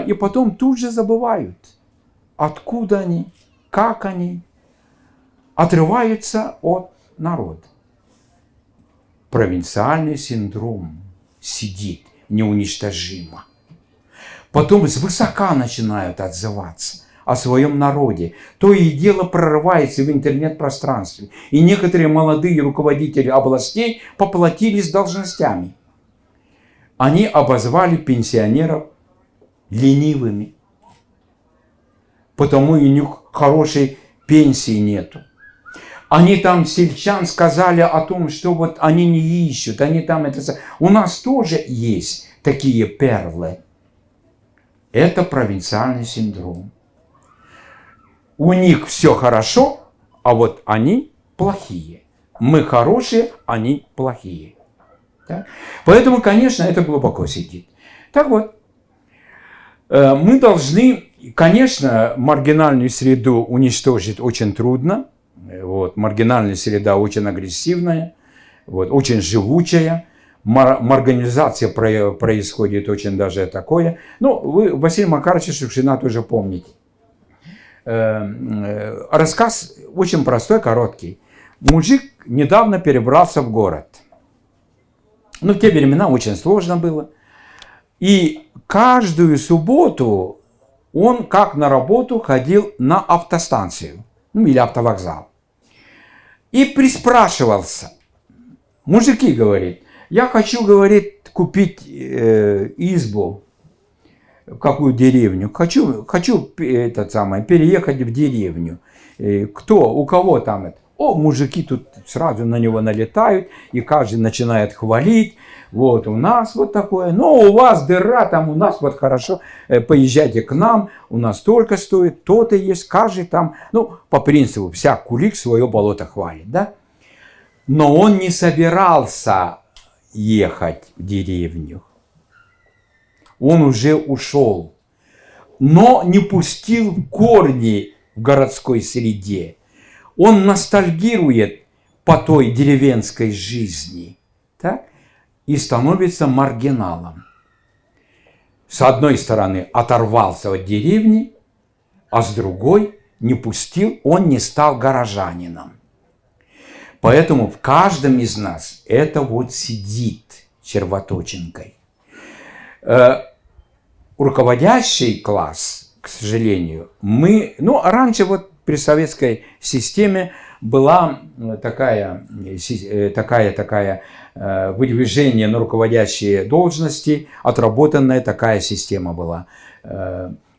A: и потом тут же забывают, откуда они, как они, отрываются от народа. Провинциальный синдром сидит неуничтожимо. Потом свысока начинают отзываться о своем народе. То и дело прорывается в интернет-пространстве. И некоторые молодые руководители областей поплатились должностями. Они обозвали пенсионеров ленивыми. Потому и у них хорошей пенсии нету. Они там сельчан сказали о том, что вот они не ищут, они там У нас тоже есть такие перлы. Это провинциальный синдром. У них все хорошо, а вот они плохие. Мы хорошие, они плохие. Так? Поэтому, конечно, это глубоко сидит. Так вот, мы должны, конечно, маргинальную среду уничтожить очень трудно. Вот, маргинальная среда очень агрессивная, вот, очень живучая. марганизация происходит очень даже такое. Ну, вы Василия Макаровича Шукшина тоже помните. Рассказ очень простой, короткий. Мужик недавно перебрался в город. Ну, в те времена очень сложно было. И каждую субботу он, как на работу, ходил на автостанцию, ну, или автовокзал. И приспрашивался. Мужики, говорит, я хочу, говорит, купить избу в какую деревню. Хочу переехать в деревню. Кто, у кого там это? О, мужики тут сразу на него налетают, и каждый начинает хвалить. Вот у нас вот такое, но у вас дыра, там у нас вот хорошо, поезжайте к нам, у нас столько стоит, то-то есть, каждый там, ну, по принципу, вся кулик свое болото хвалит, да? Но он не собирался ехать в деревню. Он уже ушел, но не пустил корни в городской среде. Он ностальгирует по той деревенской жизни, так? И становится маргиналом. С одной стороны оторвался от деревни, а с другой не пустил, он не стал горожанином. Поэтому в каждом из нас это вот сидит червоточинкой. Руководящий класс, к сожалению, раньше вот при советской системе была такая выдвижение на руководящие должности, отработанная такая система была.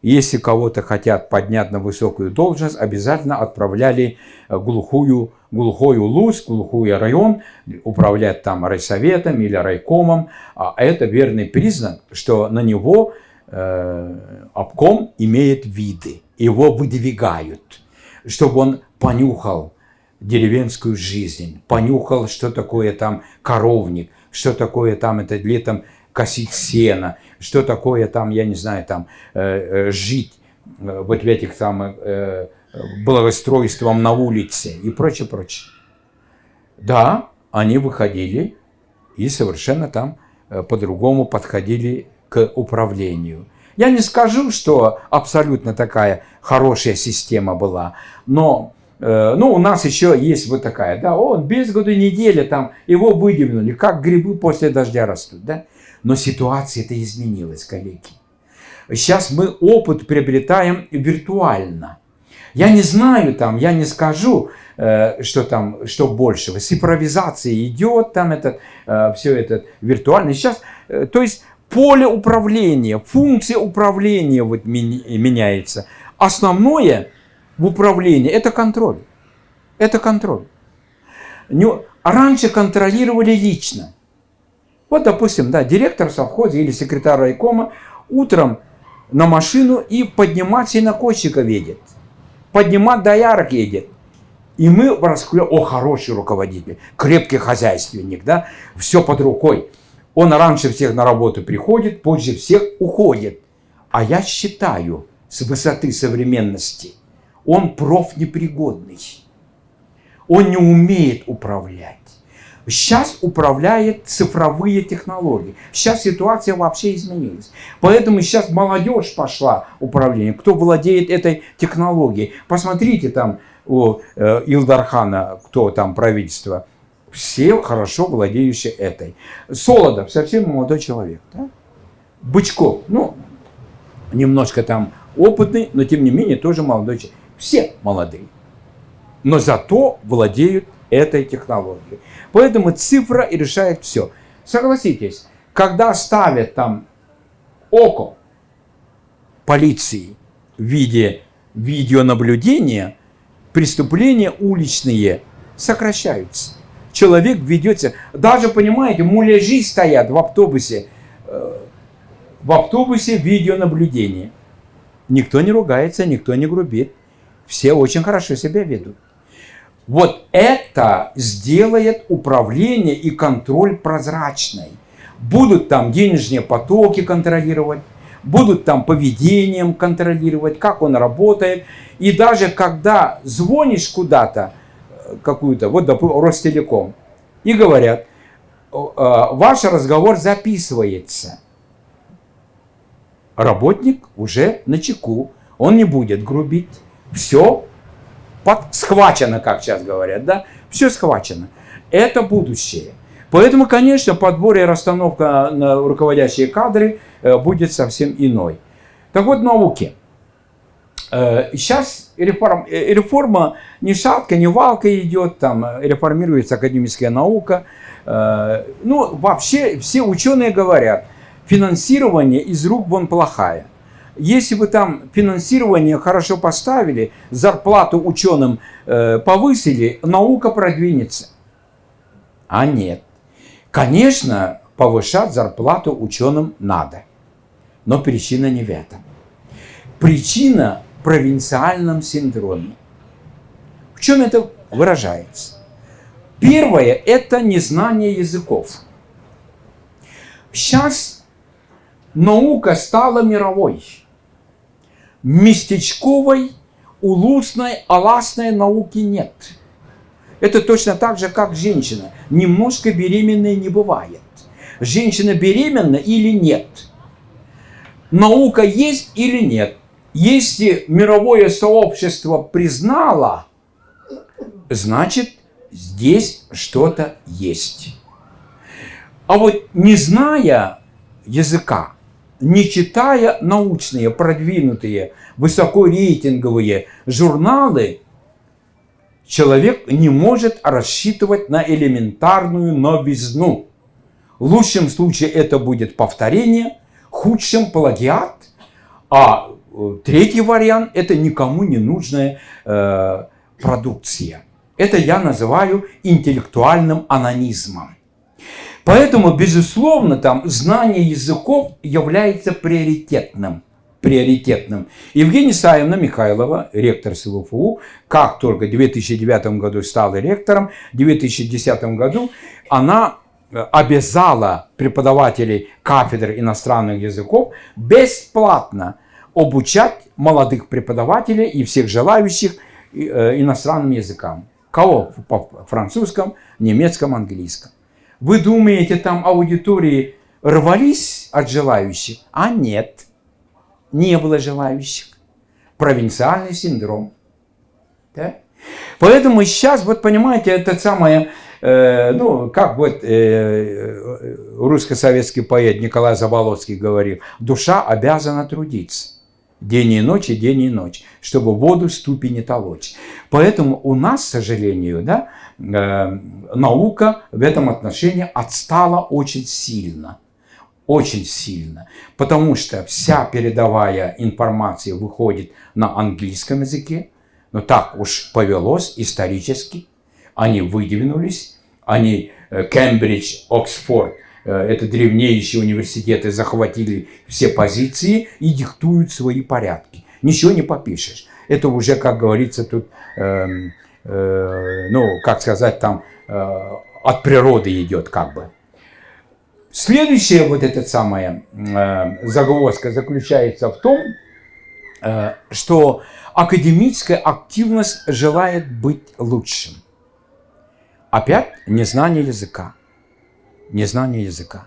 A: Если кого-то хотят поднять на высокую должность, обязательно отправляли глухой улус, глухой район, управлять там райсоветом или райкомом. А это верный признак, что на него обком имеет виды, его выдвигают, чтобы он понюхал деревенскую жизнь, понюхал, что такое там коровник, что такое там это летом косить сено, что такое там, я не знаю, там жить вот в этих самых благоустройством на улице и прочее, прочее. Да, они выходили и совершенно там по-другому подходили к управлению. Я не скажу, что абсолютно такая хорошая система была, но у нас еще есть вот такая, да, он без году неделя там его выдвинули, как грибы после дождя растут, да. Но ситуация-то изменилась, коллеги. Сейчас мы опыт приобретаем виртуально. Я не знаю там, я не скажу, что большего. Цифровизация идет, там все это виртуально. Сейчас, то есть поле управления, функция управления вот меняется. Основное в управлении это контроль. Это контроль. Раньше контролировали лично. Вот, допустим, да, директор совхоза или секретарь райкома утром на машину и поднимать сенокосчиков едет. Поднимать доярок едет. И мы раскрываем, хороший руководитель, крепкий хозяйственник, да, все под рукой. Он раньше всех на работу приходит, позже всех уходит. А я считаю, с высоты современности, он профнепригодный. Он не умеет управлять. Сейчас управляет цифровые технологии. Сейчас ситуация вообще изменилась. Поэтому сейчас молодежь пошла управление. Кто владеет этой технологией. Посмотрите там у Илдархана, кто там правительство. Все хорошо владеющие этой. Солодов, совсем молодой человек. Да? Бычков, немножко там опытный, но тем не менее тоже молодой человек. Все молодые. Но зато владеют этой технологией. Поэтому цифра и решает все. Согласитесь, когда ставят там око полиции в виде видеонаблюдения, преступления уличные сокращаются. Человек ведется, даже, понимаете, муляжи стоят в автобусе видеонаблюдение. Никто не ругается, никто не грубит. Все очень хорошо себя ведут. Вот это сделает управление и контроль прозрачной. Будут там денежные потоки контролировать, будут там поведением контролировать, как он работает. И даже когда звонишь куда-то, какую-то, вот, допустим, Ростелеком, и говорят, ваш разговор записывается. Работник уже начеку, он не будет грубить. Все схвачено, как сейчас говорят, да? Все схвачено. Это будущее. Поэтому, конечно, подбор и расстановка на руководящие кадры будет совсем иной. Так вот, науки. Сейчас реформа ни шатка, ни валка идет, там реформируется академическая наука. Ну, вообще, все ученые говорят, финансирование из рук вон плохая. Если вы там финансирование хорошо поставили, зарплату ученым повысили, наука продвинется. А нет. Конечно, повышать зарплату ученым надо. Но причина не в этом. Причина в провинциальном синдроме. В чем это выражается? Первое – это незнание языков. Сейчас наука стала мировой. Местечковой, улусной, аласной науки нет. Это точно так же, как женщина. Немножко беременной не бывает. Женщина беременна или нет? Наука есть или нет? Если мировое сообщество признало, значит, здесь что-то есть. А вот не зная языка, не читая научные, продвинутые, высокорейтинговые журналы, человек не может рассчитывать на элементарную новизну. В лучшем случае это будет повторение, в худшем плагиат, а третий вариант – это никому не нужная продукция. Это я называю интеллектуальным анонизмом. Поэтому, безусловно, там знание языков является приоритетным. Евгения Исаевна Михайлова, ректор СЛУФУ, как только в 2009 году стала ректором, в 2010 году она обязала преподавателей кафедры иностранных языков бесплатно обучать молодых преподавателей и всех желающих иностранным языкам. Кого? По французскому, немецкому, английскому. Вы думаете, там аудитории рвались от желающих? А нет, не было желающих. Провинциальный синдром. Да? Поэтому сейчас, вот понимаете, это самое, ну, как вот русско-советский поэт Николай Заболоцкий говорил, душа обязана трудиться. День и ночь, чтобы воду в ступе не толочь. Поэтому у нас, к сожалению, да, наука в этом отношении отстала очень сильно. Очень сильно. Потому что вся передовая информация выходит на английском языке. Но так уж повелось исторически. Они выдвинулись. Они Кембридж, Оксфорд, это древнейшие университеты, захватили все позиции и диктуют свои порядки. Ничего не попишешь. Это уже, как говорится, тут, ну, как сказать, там от природы идет как бы. Следующая вот эта самая загвоздка заключается в том, что академическая активность желает быть лучшим. Опять незнание языка. Незнание языка.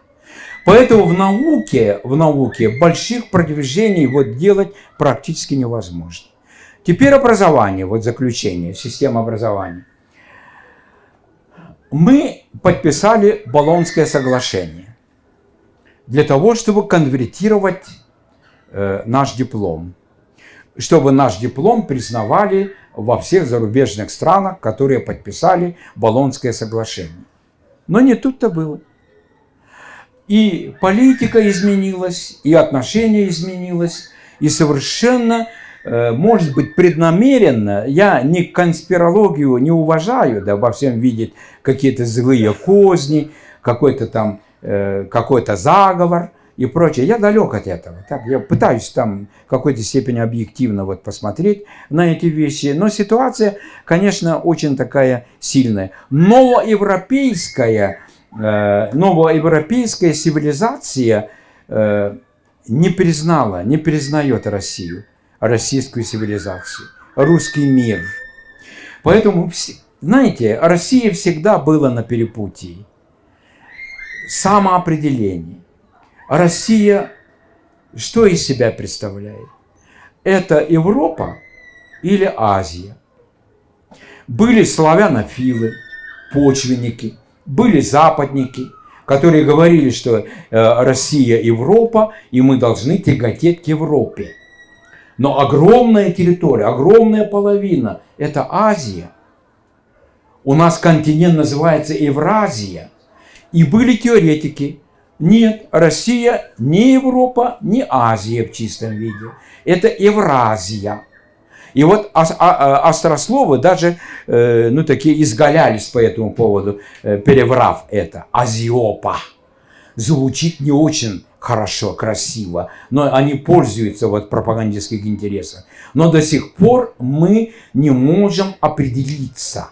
A: Поэтому в науке больших продвижений вот делать практически невозможно. Теперь образование, вот заключение, система образования. Мы подписали Болонское соглашение для того, чтобы конвертировать наш диплом. Чтобы наш диплом признавали во всех зарубежных странах, которые подписали Болонское соглашение. Но не тут-то было. И политика изменилась, и отношение изменилось, и совершенно, может быть, преднамеренно, я ни конспирологию не уважаю, да, во всем видеть какие-то злые козни, какой-то там, какой-то заговор и прочее. Я далек от этого. Так, я пытаюсь там в какой-то степени объективно вот посмотреть на эти вещи. Но ситуация, конечно, очень такая сильная. Новоевропейская цивилизация не признает Россию, российскую цивилизацию, русский мир. Поэтому, знаете, Россия всегда была на перепутье. самоопределение. Россия что из себя представляет? Это Европа или Азия? Были славянофилы, почвенники, были западники, которые говорили, что Россия Европа, и мы должны тяготеть к Европе. Но огромная территория, огромная половина – это Азия. У нас континент называется Евразия. И были теоретики. Нет, Россия не Европа, не Азия в чистом виде. Это Евразия. И вот острословы даже такие изгалялись по этому поводу, переврав это. Азиопа. Звучит не очень хорошо, красиво, но они пользуются вот пропагандистских интересов. Но до сих пор мы не можем определиться.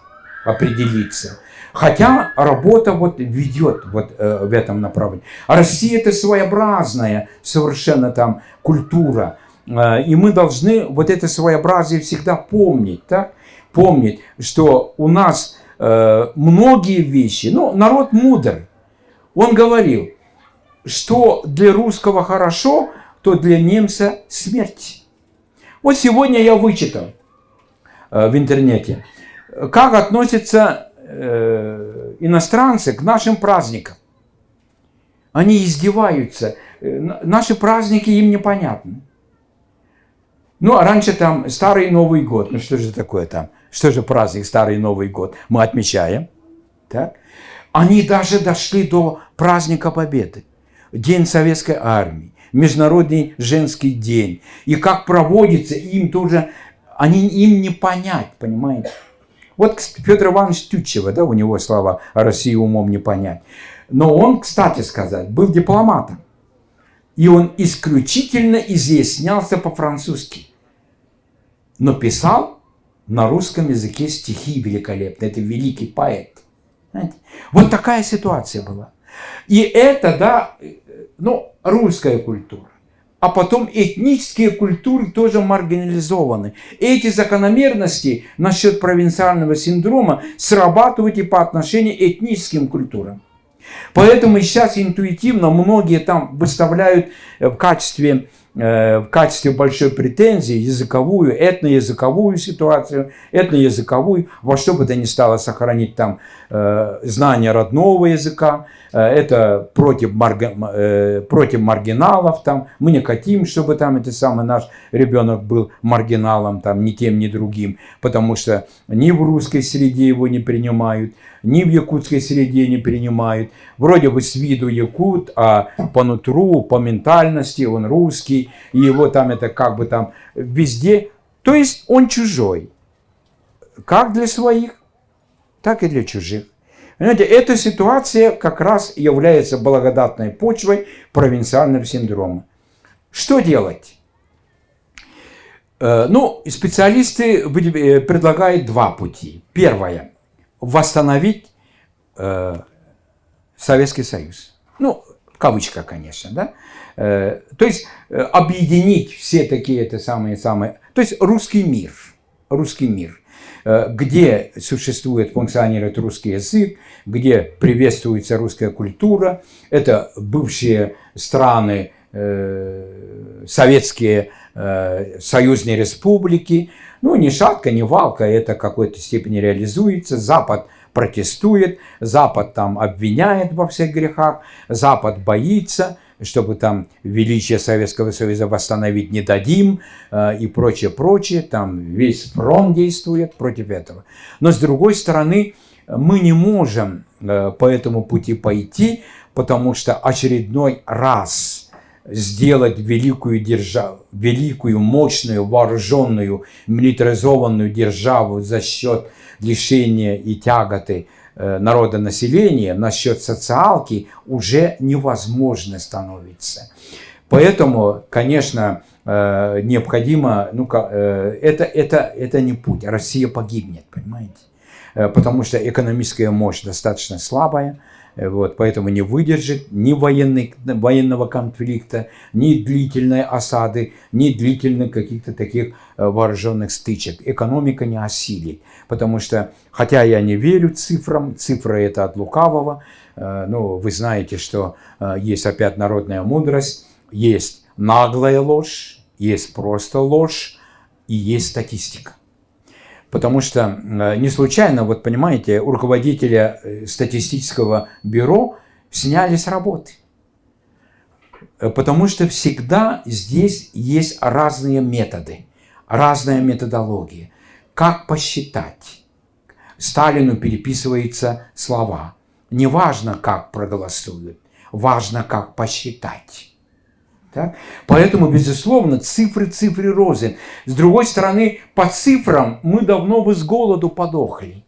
A: Хотя работа вот ведет вот в этом направлении. А Россия это своеобразная совершенно там культура. И мы должны вот это своеобразие всегда помнить. Так? Помнить, что у нас многие вещи, народ мудр. Он говорил, что для русского хорошо, то для немца смерть. Вот сегодня я вычитал в интернете, как относятся иностранцы к нашим праздникам. Они издеваются. Наши праздники им непонятны. А раньше там Старый Новый год. Что же такое там? Что же праздник Старый Новый год? Мы отмечаем. Так? Они даже дошли до праздника Победы. День Советской Армии. Международный женский день. И как проводится, им не понять, понимаете? Вот Федор Иванович Тютчева, у него слова о России умом не понять. Но он, кстати сказать, был дипломатом. И он исключительно изъяснялся по-французски. Но писал на русском языке стихи великолепные. Это великий поэт. Знаете? Вот такая ситуация была. И это, русская культура. А потом этнические культуры тоже маргинализованы. Эти закономерности насчет провинциального синдрома срабатывают и по отношению к этническим культурам. Поэтому сейчас интуитивно многие там выставляют в качестве большой претензии языковую, этноязыковую ситуацию, этноязыковую, во что бы то ни стало сохранить там знание родного языка, это против маргиналов, там, мы не хотим, чтобы там наш ребенок был маргиналом, там, ни тем, ни другим, потому что ни в русской среде его не принимают, ни в якутской среде не принимают. Вроде бы с виду якут, а по нутру, по ментальности он русский, и его там это как бы там везде. То есть он чужой. Как для своих, так и для чужих. Понимаете, эта ситуация как раз является благодатной почвой провинциального синдрома. Что делать? Специалисты предлагают два пути. Первое. Восстановить Советский Союз. В кавычках, конечно, да? То есть объединить все такие то есть русский мир, где существует, функционирует русский язык, где приветствуется русская культура. Это бывшие страны, советские союзные республики. Ни шатка, ни валка, это в какой-то степени реализуется. Запад протестует, Запад там обвиняет во всех грехах, Запад боится, чтобы там величие Советского Союза восстановить не дадим и прочее. Там весь фронт действует против этого. Но с другой стороны, мы не можем по этому пути пойти, потому что очередной раз сделать великую державу, великую, мощную, вооруженную, милитаризованную державу за счет лишения и тяготы народонаселения, насчет социалки уже невозможно становится. Поэтому, конечно, необходимо, это не путь. Россия погибнет, понимаете? Потому что экономическая мощь достаточно слабая. Поэтому не выдержит ни военного конфликта, ни длительной осады, ни длительных каких-то таких вооруженных стычек. Экономика не осилит. Потому что, хотя я не верю цифрам, цифры это от лукавого, ну, вы знаете, что есть опять народная мудрость, есть наглая ложь, есть просто ложь и есть статистика. Потому что не случайно, вот понимаете, руководителя статистического бюро сняли с работы. Потому что всегда здесь есть разные методы, разная методология. Как посчитать? Сталину переписываются слова. Не важно, как проголосуют, важно, как посчитать. Так? Поэтому, безусловно, цифры рознь. С другой стороны, по цифрам мы давно бы с голоду подохли.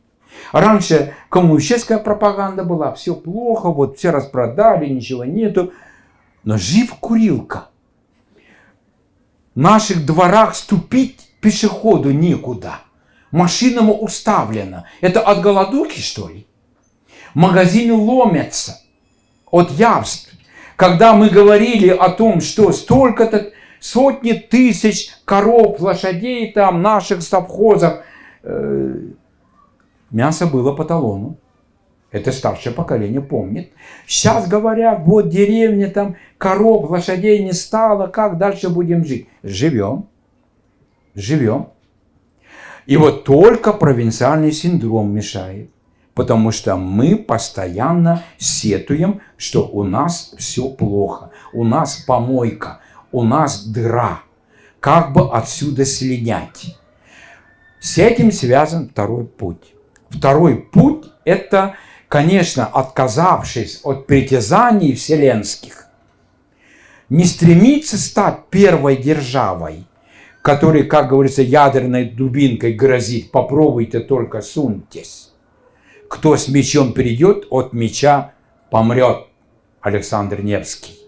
A: Раньше коммунистическая пропаганда была, все плохо, вот все распродали, ничего нету. Но жив курилка. В наших дворах ступить пешеходу некуда. Машинам уставлено. Это от голодухи, что ли? Магазины ломятся от явств. Когда мы говорили о том, что столько-то сотни тысяч коров, лошадей там, наших совхозов, мясо было по талону. Это старшее поколение помнит. Сейчас говорят, вот деревня, там коров, лошадей не стало, как дальше будем жить? Живем. Живем. И вот только провинциальный синдром мешает. Потому что мы постоянно сетуем, что у нас все плохо. У нас помойка, у нас дыра. Как бы отсюда слинять? С этим связан второй путь. Второй путь – это, конечно, отказавшись от притязаний вселенских, не стремиться стать первой державой, которой, как говорится, ядерной дубинкой грозит. Попробуйте, только суньтесь. Кто с мечом придет, от меча помрет. Александр Невский.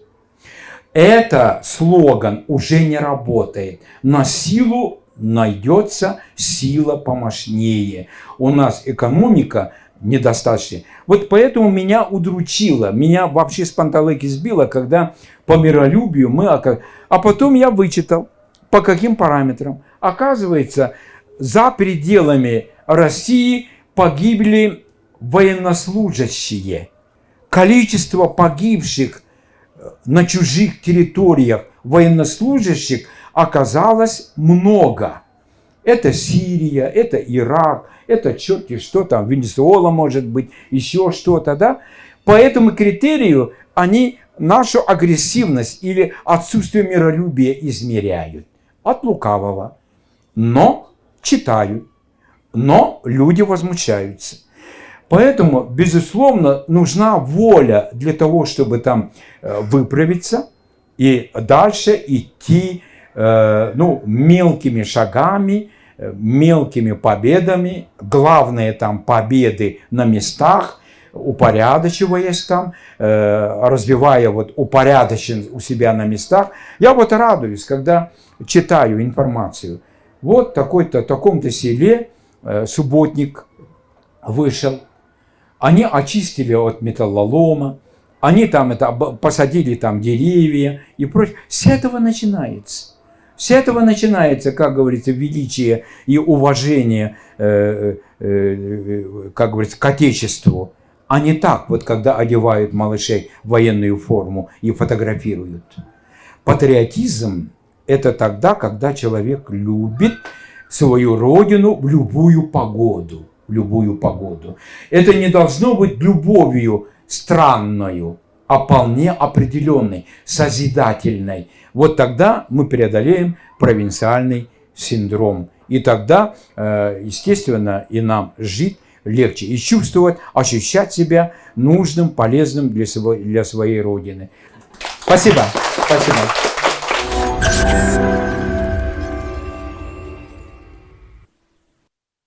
A: Это слоган уже не работает. На силу найдется сила помощнее. У нас экономика недостаточная. Вот поэтому меня удручило, меня вообще с панталыки сбило, когда по миролюбию мы... А потом я вычитал, по каким параметрам. Оказывается, за пределами России погибли военнослужащие. Количество погибших на чужих территориях военнослужащих оказалось много. Это Сирия, это Ирак, это черти что там, Венесуэла может быть, еще что-то, да? По этому критерию они нашу агрессивность или отсутствие миролюбия измеряют. От лукавого. Но читают. Но люди возмущаются. Поэтому, безусловно, нужна воля для того, чтобы там выправиться и дальше идти мелкими шагами, мелкими победами. Главное там победы на местах, упорядочиваясь там, развивая вот упорядоченность у себя на местах. Я вот радуюсь, когда читаю информацию. Вот такой-то, в таком-то селе субботник вышел. Они очистили от металлолома, они там посадили там деревья и прочее. С этого начинается. С этого начинается, как говорится, величие и уважение, как говорится, к Отечеству. А не так, вот когда одевают малышей в военную форму и фотографируют. Патриотизм – это тогда, когда человек любит свою родину в любую погоду. В любую погоду. Это не должно быть любовью странною, а вполне определенной, созидательной. Вот тогда мы преодолеем провинциальный синдром. И тогда, естественно, и нам жить легче. И чувствовать, ощущать себя нужным, полезным для своей родины. Спасибо. Спасибо.